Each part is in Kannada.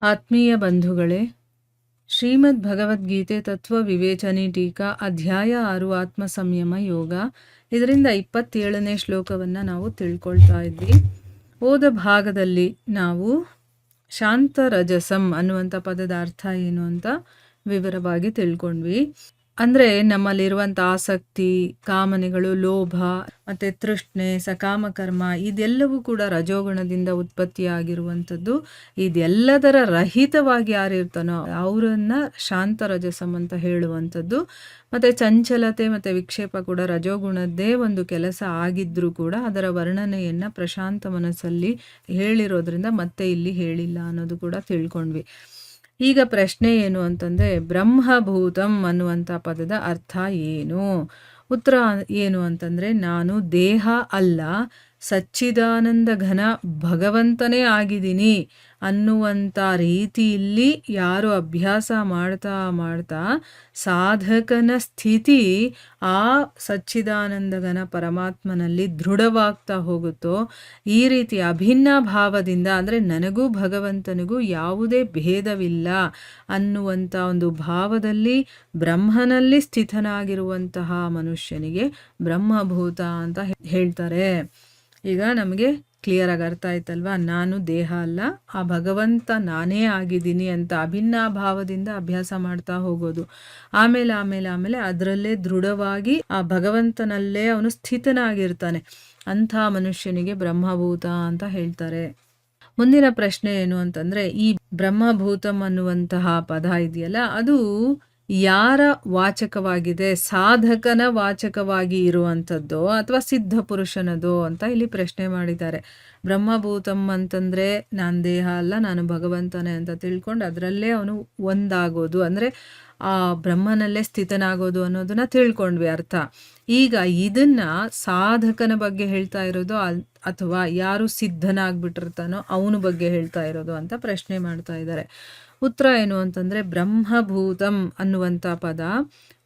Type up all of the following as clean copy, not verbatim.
ಆತ್ಮೀಯ ಬಂಧುಗಳೇ, ಶ್ರೀಮದ್ ಭಗವದ್ಗೀತೆ ತತ್ವ ವಿವೇಚನೆ ಟೀಕಾ ಅಧ್ಯಾಯ 6 ಆತ್ಮ ಸಂಯಮ ಯೋಗ. ಇದರಿಂದ 27ನೇ ಶ್ಲೋಕವನ್ನು ನಾವು ತಿಳ್ಕೊಳ್ತಾ ಇದ್ವಿ. ಹೋದ ಭಾಗದಲ್ಲಿ ನಾವು ಶಾಂತ ರಜಸಂ ಅನ್ನುವಂಥ ಪದದ ಅರ್ಥ ಏನು ಅಂತ ವಿವರವಾಗಿ ತಿಳ್ಕೊಂಡ್ವಿ. ಅಂದರೆ ನಮ್ಮಲ್ಲಿರುವಂಥ ಆಸಕ್ತಿ, ಕಾಮನೆಗಳು, ಲೋಭ ಮತ್ತು ತೃಷ್ಣೆ, ಸಕಾಮಕರ್ಮ ಇದೆಲ್ಲವೂ ಕೂಡ ರಜೋಗುಣದಿಂದ ಉತ್ಪತ್ತಿಯಾಗಿರುವಂಥದ್ದು. ಇದೆಲ್ಲದರ ರಹಿತವಾಗಿ ಯಾರಿರ್ತಾನೋ ಅವರನ್ನು ಶಾಂತ ರಜಸಂ ಅಂತ ಹೇಳುವಂಥದ್ದು. ಮತ್ತು ಚಂಚಲತೆ ಮತ್ತು ವಿಕ್ಷೇಪ ಕೂಡ ರಜೋಗುಣದ್ದೇ ಒಂದು ಕೆಲಸ ಆಗಿದ್ದರೂ ಕೂಡ ಅದರ ವರ್ಣನೆಯನ್ನು ಪ್ರಶಾಂತ ಮನಸ್ಸಲ್ಲಿ ಹೇಳಿರೋದ್ರಿಂದ ಮತ್ತೆ ಇಲ್ಲಿ ಹೇಳಿಲ್ಲ ಅನ್ನೋದು ಕೂಡ ತಿಳ್ಕೊಂಡ್ವಿ. ಈಗ ಪ್ರಶ್ನೆ ಏನು ಅಂತಂದರೆ, ಬ್ರಹ್ಮಭೂತಂ ಅನ್ನುವಂಥ ಪದದ ಅರ್ಥ ಏನು? ಉತ್ತರ ಏನು ಅಂತಂದರೆ, ನಾನು ದೇಹ ಅಲ್ಲ, ಸಚ್ಚಿದಾನಂದ ಘನ ಭಗವಂತನೇ ಆಗಿದ್ದೀನಿ ಅನ್ನುವಂಥ ರೀತಿಯಲ್ಲಿ ಯಾರು ಅಭ್ಯಾಸ ಮಾಡ್ತಾ ಸಾಧಕನ ಸ್ಥಿತಿ ಆ ಸಚ್ಚಿದಾನಂದ ಘನ ಪರಮಾತ್ಮನಲ್ಲಿ ದೃಢವಾಗ್ತಾ ಹೋಗುತ್ತೋ, ಈ ರೀತಿ ಅಭಿನ್ನ ಭಾವದಿಂದ, ಅಂದರೆ ನನಗೂ ಭಗವಂತನಿಗೂ ಯಾವುದೇ ಭೇದವಿಲ್ಲ ಅನ್ನುವಂಥ ಒಂದು ಭಾವದಲ್ಲಿ ಬ್ರಹ್ಮನಲ್ಲಿ ಸ್ಥಿತನಾಗಿರುವಂತಹ ಮನುಷ್ಯನಿಗೆ ಬ್ರಹ್ಮಭೂತ ಅಂತ ಹೇಳ್ತಾರೆ. ಈಗ ನಮಗೆ ಕ್ಲಿಯರಾಗಿ ಅರ್ಥ ಆಯ್ತಲ್ವಾ? ನಾನು ದೇಹ ಅಲ್ಲ, ಆ ಭಗವಂತ ನಾನೇ ಆಗಿದ್ದೀನಿ ಅಂತ ಅಭಿನ್ನ ಭಾವದಿಂದ ಅಭ್ಯಾಸ ಮಾಡ್ತಾ ಹೋಗೋದು. ಆಮೇಲೆ ಅದರಲ್ಲೇ ದೃಢವಾಗಿ ಆ ಭಗವಂತನಲ್ಲೇ ಅವನು ಸ್ಥಿತನಾಗಿರ್ತಾನೆ. ಅಂಥ ಮನುಷ್ಯನಿಗೆ ಬ್ರಹ್ಮಭೂತ ಅಂತ ಹೇಳ್ತಾರೆ. ಮುಂದಿನ ಪ್ರಶ್ನೆ ಏನು ಅಂತಂದರೆ, ಈ ಬ್ರಹ್ಮಭೂತಂ ಅನ್ನುವಂತಹ ಪದ ಇದೆಯಲ್ಲ, ಅದು ಯಾರ ವಾಚಕವಾಗಿದೆ? ಸಾಧಕನ ವಾಚಕವಾಗಿ ಇರುವಂಥದ್ದು ಅಥವಾ ಸಿದ್ಧ ಪುರುಷನದು ಅಂತ ಇಲ್ಲಿ ಪ್ರಶ್ನೆ ಮಾಡಿದ್ದಾರೆ. ಬ್ರಹ್ಮಭೂತಂ ಅಂತಂದರೆ ನಾನು ದೇಹ ಅಲ್ಲ, ನಾನು ಭಗವಂತನೇ ಅಂತ ತಿಳ್ಕೊಂಡು ಅದರಲ್ಲೇ ಅವನು ಒಂದಾಗೋದು, ಅಂದರೆ ಆ ಬ್ರಹ್ಮನಲ್ಲೇ ಸ್ಥಿತನಾಗೋದು ಅನ್ನೋದನ್ನ ತಿಳ್ಕೊಂಡ್ವಿ ಅರ್ಥ. ಈಗ ಇದನ್ನ ಸಾಧಕನ ಬಗ್ಗೆ ಹೇಳ್ತಾ ಇರೋದು ಅಥವಾ ಯಾರು ಸಿದ್ಧನಾಗ್ಬಿಟ್ಟಿರ್ತಾನೋ ಅವನ ಬಗ್ಗೆ ಹೇಳ್ತಾ ಇರೋದು ಅಂತ ಪ್ರಶ್ನೆ ಮಾಡ್ತಾ ಇದ್ದಾರೆ. ಉತ್ತರ ಏನು ಅಂತಂದರೆ, ಬ್ರಹ್ಮಭೂತಂ ಅನ್ನುವಂಥ ಪದ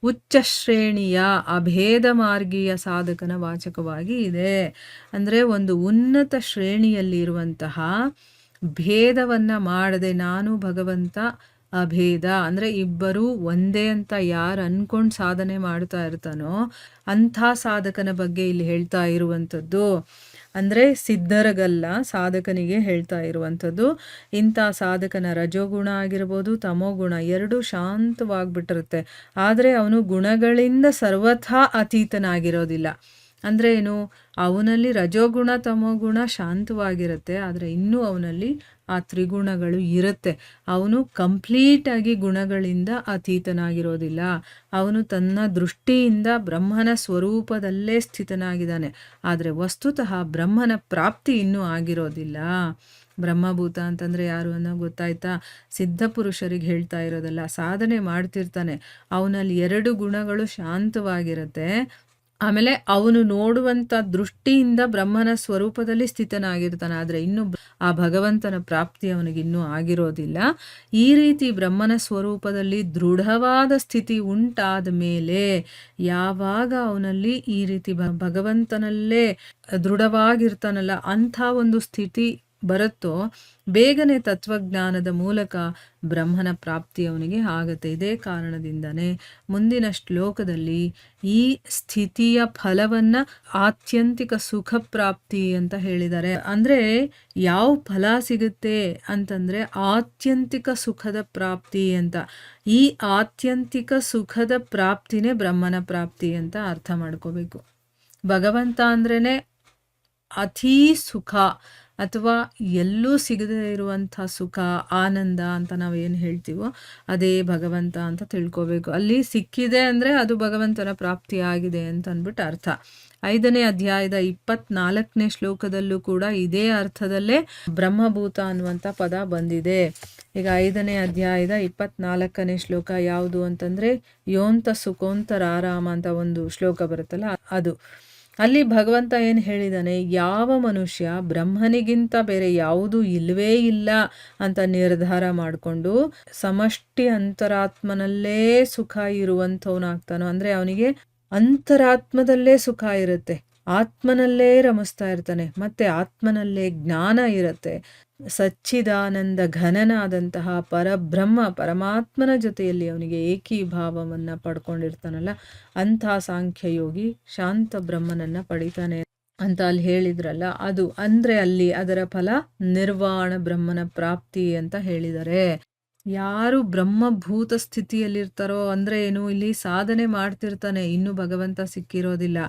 ಉಚ್ಚ ಶ್ರೇಣಿಯ ಅಭೇದ ಮಾರ್ಗೀಯ ಸಾಧಕನ ವಾಚಕವಾಗಿ ಇದೆ. ಅಂದರೆ ಒಂದು ಉನ್ನತ ಶ್ರೇಣಿಯಲ್ಲಿ ಇರುವಂತಹ ಭೇದವನ್ನು ಮಾಡದೆ ನಾನು ಭಗವಂತ ಅಭೇದ, ಅಂದರೆ ಇಬ್ಬರೂ ಒಂದೇ ಅಂತ ಯಾರು ಅನ್ಕೊಂಡು ಸಾಧನೆ ಮಾಡ್ತಾ ಇರ್ತಾನೋ ಅಂಥ ಸಾಧಕನ ಬಗ್ಗೆ ಇಲ್ಲಿ ಹೇಳ್ತಾ ಇರುವಂಥದ್ದು. ಅಂದರೆ ಸಿದ್ಧರಿಗಲ್ಲ, ಸಾಧಕನಿಗೆ ಹೇಳ್ತಾ ಇರುವಂಥದ್ದು. ಇಂಥ ಸಾಧಕನ ರಜೋಗುಣ ಆಗಿರ್ಬೋದು, ತಮೋಗುಣ ಎರಡೂ ಶಾಂತವಾಗಿಬಿಟ್ಟಿರುತ್ತೆ. ಆದರೆ ಅವನು ಗುಣಗಳಿಂದ ಸರ್ವಥಾ ಅತೀತನಾಗಿರೋದಿಲ್ಲ. ಅಂದರೆ ಏನು? ಅವನಲ್ಲಿ ರಜೋಗುಣ ತಮೋಗುಣ ಶಾಂತವಾಗಿರುತ್ತೆ, ಆದರೆ ಇನ್ನೂ ಅವನಲ್ಲಿ ಆ ತ್ರಿಗುಣಗಳು ಇರುತ್ತೆ. ಅವನು ಕಂಪ್ಲೀಟಾಗಿ ಗುಣಗಳಿಂದ ಅತೀತನಾಗಿರೋದಿಲ್ಲ. ಅವನು ತನ್ನ ದೃಷ್ಟಿಯಿಂದ ಬ್ರಹ್ಮನ ಸ್ವರೂಪದಲ್ಲೇ ಸ್ಥಿತನಾಗಿದ್ದಾನೆ. ಆದರೆ ವಸ್ತುತಃ ಬ್ರಹ್ಮನ ಪ್ರಾಪ್ತಿ ಇನ್ನೂ ಆಗಿರೋದಿಲ್ಲ. ಬ್ರಹ್ಮಭೂತ ಅಂತಂದರೆ ಯಾರು ಅನ್ನೋ ಗೊತ್ತಾಯ್ತಾ? ಸಿದ್ಧ ಪುರುಷರಿಗೆ ಹೇಳ್ತಾ ಇರೋದಲ್ಲ, ಸಾಧನೆ ಮಾಡ್ತಿರ್ತಾನೆ, ಅವನಲ್ಲಿ 2 ಗುಣಗಳು ಶಾಂತವಾಗಿರುತ್ತೆ. ಆಮೇಲೆ ಅವನು ನೋಡುವಂಥ ದೃಷ್ಟಿಯಿಂದ ಬ್ರಹ್ಮನ ಸ್ವರೂಪದಲ್ಲಿ ಸ್ಥಿತನಾಗಿರ್ತಾನೆ, ಆದರೆ ಇನ್ನೂ ಆ ಭಗವಂತನ ಪ್ರಾಪ್ತಿ ಅವನಿಗಿನ್ನೂ ಆಗಿರೋದಿಲ್ಲ. ಈ ರೀತಿ ಬ್ರಹ್ಮನ ಸ್ವರೂಪದಲ್ಲಿ ದೃಢವಾದ ಸ್ಥಿತಿ ಉಂಟಾದ ಮೇಲೆ ಯಾವಾಗ ಅವನಲ್ಲಿ ಈ ರೀತಿ ಭಗವಂತನಲ್ಲೇ ದೃಢವಾಗಿರ್ತಾನಲ್ಲ ಅಂಥ ಒಂದು ಸ್ಥಿತಿ ಬರುತ್ತೋ ಬೇಗನೆ ತತ್ವಜ್ಞಾನದ ಮೂಲಕ ಬ್ರಹ್ಮನ ಪ್ರಾಪ್ತಿ ಅವನಿಗೆ ಆಗುತ್ತೆ. ಇದೇ ಕಾರಣದಿಂದನೇ ಮುಂದಿನ ಶ್ಲೋಕದಲ್ಲಿ ಈ ಸ್ಥಿತಿಯ ಫಲವನ್ನು ಆತ್ಯಂತಿಕ ಸುಖ ಪ್ರಾಪ್ತಿ ಅಂತ ಹೇಳಿದ್ದಾರೆ. ಅಂದರೆ ಯಾವ ಫಲ ಸಿಗುತ್ತೆ ಅಂತಂದರೆ ಆತ್ಯಂತಿಕ ಸುಖದ ಪ್ರಾಪ್ತಿ ಅಂತ. ಈ ಆತ್ಯಂತಿಕ ಸುಖದ ಪ್ರಾಪ್ತಿನೇ ಬ್ರಹ್ಮನ ಪ್ರಾಪ್ತಿ ಅಂತ ಅರ್ಥ ಮಾಡ್ಕೋಬೇಕು. ಭಗವಂತ ಅಂದ್ರೇ ಅತೀ ಸುಖ ಅಥವಾ ಎಲ್ಲೂ ಸಿಗದೇ ಇರುವಂಥ ಸುಖ, ಆನಂದ ಅಂತ ನಾವೇನು ಹೇಳ್ತೀವೋ ಅದೇ ಭಗವಂತ ಅಂತ ತಿಳ್ಕೋಬೇಕು. ಅಲ್ಲಿ ಸಿಕ್ಕಿದೆ ಅಂದರೆ ಅದು ಭಗವಂತನ ಪ್ರಾಪ್ತಿ ಆಗಿದೆ ಅಂತ ಅಂದ್ಬಿಟ್ಟು ಅರ್ಥ. 5ನೇ ಅಧ್ಯಾಯದ 24ನೇ ಶ್ಲೋಕದಲ್ಲೂ ಕೂಡ ಇದೇ ಅರ್ಥದಲ್ಲೇ ಬ್ರಹ್ಮಭೂತ ಅನ್ನುವಂಥ ಪದ ಬಂದಿದೆ. ಈಗ 5ನೇ ಅಧ್ಯಾಯದ 24ನೇ ಶ್ಲೋಕ ಯಾವುದು ಅಂತಂದರೆ, ಯೋಂತ ಸುಖೋಂತರಾರಾಮ ಅಂತ ಒಂದು ಶ್ಲೋಕ ಬರುತ್ತಲ್ಲ ಅದು. ಅಲ್ಲಿ ಭಗವಂತ ಏನು ಹೇಳಿದಾನೆ? ಯಾವ ಮನುಷ್ಯ ಬ್ರಹ್ಮನಿಗಿಂತ ಬೇರೆ ಯಾವುದೂ ಇಲ್ಲವೇ ಇಲ್ಲ ಅಂತ ನಿರ್ಧಾರ ಮಾಡಿಕೊಂಡು ಸಮಷ್ಟಿ ಅಂತರಾತ್ಮನಲ್ಲೇ ಸುಖ ಇರುವಂಥವನಾಗ್ತಾನೋ, ಅಂದರೆ ಅವನಿಗೆ ಅಂತರಾತ್ಮದಲ್ಲೇ ಸುಖ ಇರುತ್ತೆ, ಆತ್ಮನಲ್ಲೇ ರಮಿಸ್ತಾ ಇರ್ತಾನೆ, ಮತ್ತೆ ಆತ್ಮನಲ್ಲೇ ಜ್ಞಾನ ಇರುತ್ತೆ. ಸಚ್ಚಿದಾನಂದ ಘನನಾದಂತಹ ಪರಬ್ರಹ್ಮ ಪರಮಾತ್ಮನ ಜೊತೆಯಲ್ಲಿ ಅವನಿಗೆ ಏಕೀಭಾವವನ್ನು ಪಡ್ಕೊಂಡಿರ್ತಾನಲ್ಲ, ಅಂಥ ಸಾಂಖ್ಯಯೋಗಿ ಶಾಂತ ಬ್ರಹ್ಮನನ್ನು ಪಡಿತಾನೆ ಅಂತ ಅಲ್ಲಿ ಹೇಳಿದ್ರಲ್ಲ, ಅದು ಅಂದರೆ ಅಲ್ಲಿ ಅದರ ಫಲ ನಿರ್ವಾಣ ಬ್ರಹ್ಮನ ಪ್ರಾಪ್ತಿ ಅಂತ ಹೇಳಿದ್ದಾರೆ. ಯಾರು ಬ್ರಹ್ಮಭೂತ ಸ್ಥಿತಿಯಲ್ಲಿರ್ತಾರೋ ಅಂದರೆ ಏನು, ಇಲ್ಲಿ ಸಾಧನೆ ಮಾಡ್ತಿರ್ತಾನೆ, ಇನ್ನೂ ಭಗವಂತ ಸಿಕ್ಕಿರೋದಿಲ್ಲ.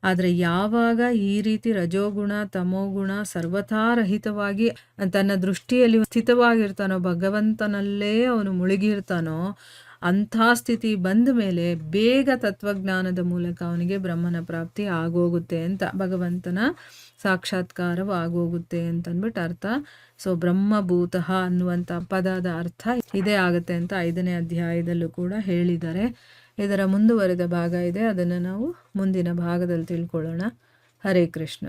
ಆದರೆ ಯಾವಾಗ ಈ ರೀತಿ ರಜೋಗುಣ ತಮೋಗುಣ ಸರ್ವಥಾ ರಹಿತವಾಗಿ ತನ್ನ ದೃಷ್ಟಿಯಲ್ಲಿ ಸ್ಥಿತವಾಗಿರ್ತಾನೋ, ಭಗವಂತನಲ್ಲೇ ಅವನು ಮುಳುಗಿರ್ತಾನೋ, ಅಂಥ ಸ್ಥಿತಿ ಬಂದ ಮೇಲೆ ಬೇಗ ತತ್ವಜ್ಞಾನದ ಮೂಲಕ ಅವನಿಗೆ ಬ್ರಹ್ಮನ ಪ್ರಾಪ್ತಿ ಆಗೋಗುತ್ತೆ ಅಂತ, ಭಗವಂತನ ಸಾಕ್ಷಾತ್ಕಾರವು ಆಗೋಗುತ್ತೆ ಅಂತಂದ್ಬಿಟ್ಟು ಅರ್ಥ. ಸೊ ಬ್ರಹ್ಮಭೂತಃ ಅನ್ನುವಂಥ ಪದದ ಅರ್ಥ ಇದೇ ಆಗುತ್ತೆ ಅಂತ 5ನೇ ಅಧ್ಯಾಯದಲ್ಲೂ ಕೂಡ ಹೇಳಿದ್ದಾರೆ. ಇದರ ಮುಂದುವರೆದ ಭಾಗ ಇದೆ, ಅದನ್ನು ನಾವು ಮುಂದಿನ ಭಾಗದಲ್ಲಿ ತಿಳ್ಕೊಳ್ಳೋಣ. ಹರೇ ಕೃಷ್ಣ.